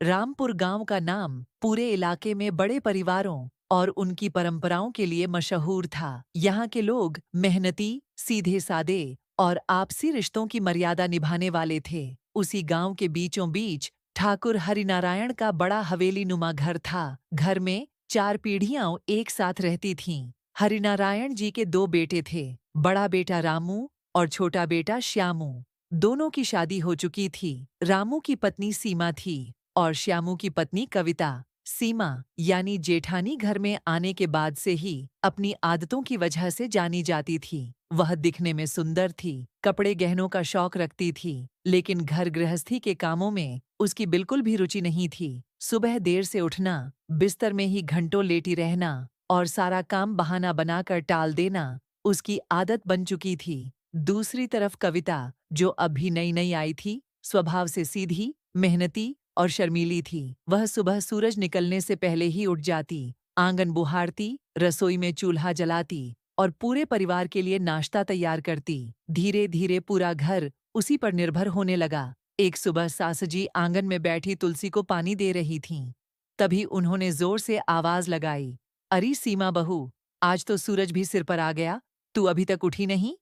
रामपुर गांव का नाम पूरे इलाके में बड़े परिवारों और उनकी परंपराओं के लिए मशहूर था। यहाँ के लोग मेहनती, सीधे सादे और आपसी रिश्तों की मर्यादा निभाने वाले थे। उसी गांव के बीचों बीच ठाकुर हरिनारायण का बड़ा हवेली नुमा घर था। घर में 4 पीढ़ियां एक साथ रहती थीं। हरिनारायण जी के 2 बेटे थे, बड़ा बेटा रामू और छोटा बेटा श्यामू। दोनों की शादी हो चुकी थी। रामू की पत्नी सीमा थी और श्यामू की पत्नी कविता। सीमा यानी जेठानी घर में आने के बाद से ही अपनी आदतों की वजह से जानी जाती थी। वह दिखने में सुंदर थी, कपड़े गहनों का शौक रखती थी, लेकिन घर गृहस्थी के कामों में उसकी बिल्कुल भी रुचि नहीं थी। सुबह देर से उठना, बिस्तर में ही घंटों लेटी रहना और सारा काम बहाना बनाकर टाल देना उसकी आदत बन चुकी थी। दूसरी तरफ कविता, जो अभी नई नई आई थी, स्वभाव से सीधी, मेहनती और शर्मीली थी। वह सुबह सूरज निकलने से पहले ही उठ जाती, आंगन बुहारती, रसोई में चूल्हा जलाती और पूरे परिवार के लिए नाश्ता तैयार करती। धीरे धीरे पूरा घर उसी पर निर्भर होने लगा। एक सुबह सासजी आंगन में बैठी तुलसी को पानी दे रही थीं। तभी उन्होंने जोर से आवाज लगाई, अरे सीमा बहू, आज तो सूरज भी सिर पर आ गया, तू अभी तक उठी नहीं?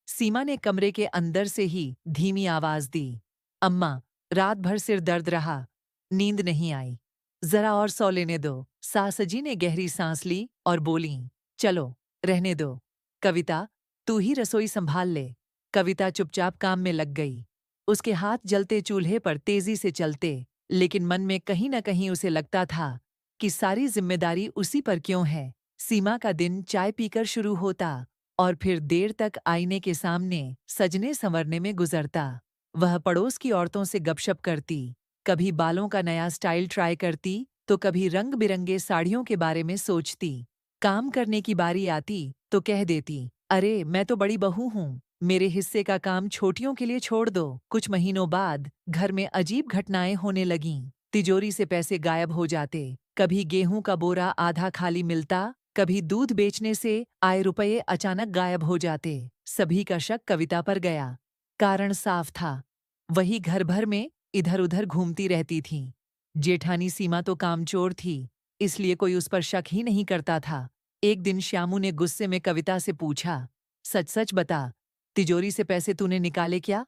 सीमा ने कमरे के अंदर से ही धीमी आवाज दी, अम्मा, रात भर सिर दर्द रहा, नींद नहीं आई, जरा और सो लेने दो। सासजी ने गहरी सांस ली और बोली, चलो रहने दो, कविता तू ही रसोई संभाल ले। कविता चुपचाप काम में लग गई। उसके हाथ जलते चूल्हे पर तेजी से चलते, लेकिन मन में कहीं न कहीं उसे लगता था कि सारी जिम्मेदारी उसी पर क्यों है। सीमा का दिन चाय पीकर शुरू होता और फिर देर तक आईने के सामने सजने संवरने में गुजरता। वह पड़ोस की औरतों से गपशप करती, कभी बालों का नया स्टाइल ट्राई करती तो कभी रंग बिरंगे साड़ियों के बारे में सोचती। काम करने की बारी आती तो कह देती, अरे मैं तो बड़ी बहू हूँ, मेरे हिस्से का काम छोटियों के लिए छोड़ दो। कुछ महीनों बाद घर में अजीब घटनाएं होने लगीं। तिजोरी से पैसे गायब हो जाते, कभी गेहूं का बोरा आधा खाली मिलता, कभी दूध बेचने से आए रुपये अचानक गायब हो जाते। सभी का शक कविता पर गया। कारण साफ था, वही घर भर में इधर उधर घूमती रहती थी। जेठानी सीमा तो कामचोर थी, इसलिए कोई उस पर शक ही नहीं करता था। एक दिन श्यामू ने गुस्से में कविता से पूछा, सच सच बता, तिजोरी से पैसे तूने निकाले क्या?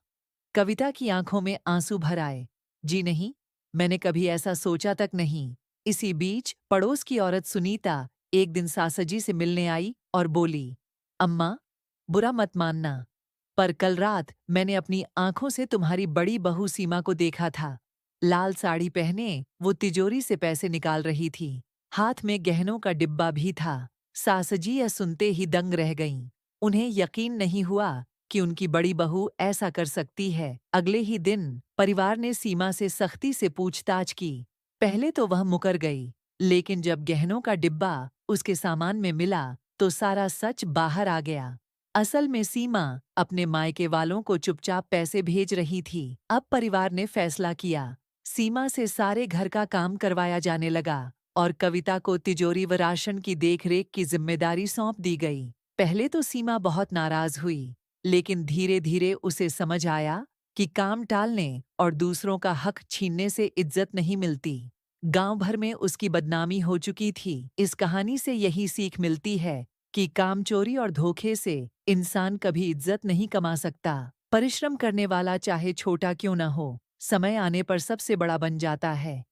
कविता की आंखों में आंसू भर आए, जी नहीं, मैंने कभी ऐसा सोचा तक नहीं। इसी बीच पड़ोस की औरत सुनीता एक दिन सासजी से मिलने आई और बोली, अम्मा, बुरा मत मानना, पर कल रात मैंने अपनी आंखों से तुम्हारी बड़ी बहू सीमा को देखा था। लाल साड़ी पहने वो तिजोरी से पैसे निकाल रही थी, हाथ में गहनों का डिब्बा भी था। सासजी यह सुनते ही दंग रह गईं। उन्हें यकीन नहीं हुआ कि उनकी बड़ी बहू ऐसा कर सकती है। अगले ही दिन परिवार ने सीमा से सख्ती से पूछताछ की। पहले तो वह मुकर गई, लेकिन जब गहनों का डिब्बा उसके सामान में मिला तो सारा सच बाहर आ गया। असल में सीमा अपने मायके वालों को चुपचाप पैसे भेज रही थी। अब परिवार ने फैसला किया, सीमा से सारे घर का काम करवाया जाने लगा और कविता को तिजोरी व राशन की देखरेख की जिम्मेदारी सौंप दी गई। पहले तो सीमा बहुत नाराज हुई, लेकिन धीरे धीरे उसे समझ आया कि काम टालने और दूसरों का हक छीनने से इज्जत नहीं मिलती। गांव भर में उसकी बदनामी हो चुकी थी। इस कहानी से यही सीख मिलती है कि कामचोरी और धोखे से इंसान कभी इज्जत नहीं कमा सकता। परिश्रम करने वाला चाहे छोटा क्यों न हो, समय आने पर सबसे बड़ा बन जाता है।